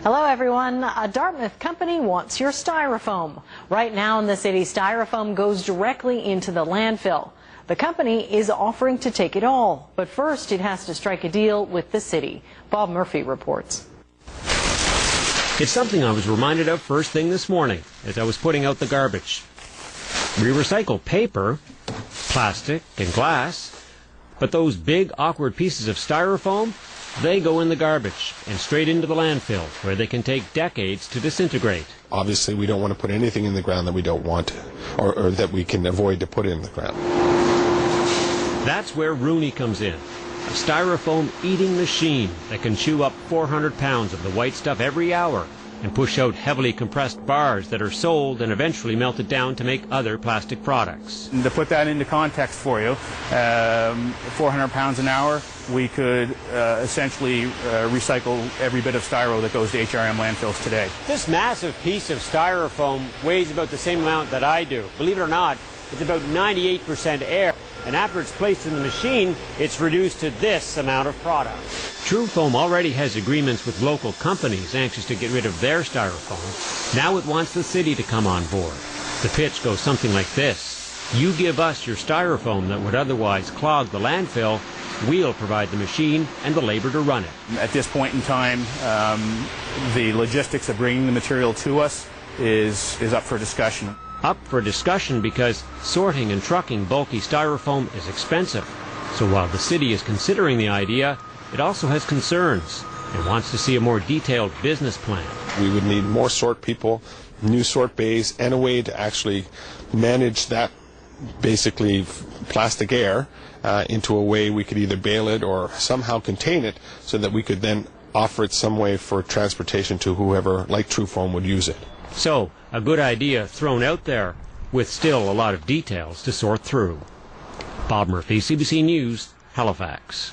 Hello everyone. A Dartmouth company wants your styrofoam. Right now in the city, styrofoam goes directly into the landfill. The company is offering to take it all, but first it has to strike a deal with the city. Bob Murphy reports. It's something I was reminded of first thing this morning as I was putting out the garbage. We recycle paper, plastic, and glass, but those big, awkward pieces of styrofoam, they go in the garbage and straight into the landfill, where they can take decades to disintegrate. Obviously, we don't want to put anything in the ground that we don't want or that we can avoid to put in the ground. That's where Rooney comes in, a styrofoam eating machine that can chew up 400 pounds of the white stuff every hour and push out heavily compressed bars that are sold and eventually melted down to make other plastic products. To put that into context for you, 400 pounds an hour, we could essentially recycle every bit of styro that goes to HRM landfills today. This massive piece of styrofoam weighs about the same amount that I do. Believe it or not, it's about 98% air. And after it's placed in the machine, it's reduced to this amount of product. Trufoam already has agreements with local companies anxious to get rid of their styrofoam. Now it wants the city to come on board. The pitch goes something like this. You give us your styrofoam that would otherwise clog the landfill, we'll provide the machine and the labor to run it. At this point in time, the logistics of bringing the material to us is up for discussion. Up for discussion because sorting and trucking bulky styrofoam is expensive. So while the city is considering the idea, it also has concerns and wants to see a more detailed business plan. We would need more sort people, new sort bays, and a way to actually manage that basically plastic air into a way we could either bale it or somehow contain it so that we could then offer it some way for transportation to whoever, like Trufoam, would use it. So, a good idea thrown out there, with still a lot of details to sort through. Bob Murphy, CBC News, Halifax.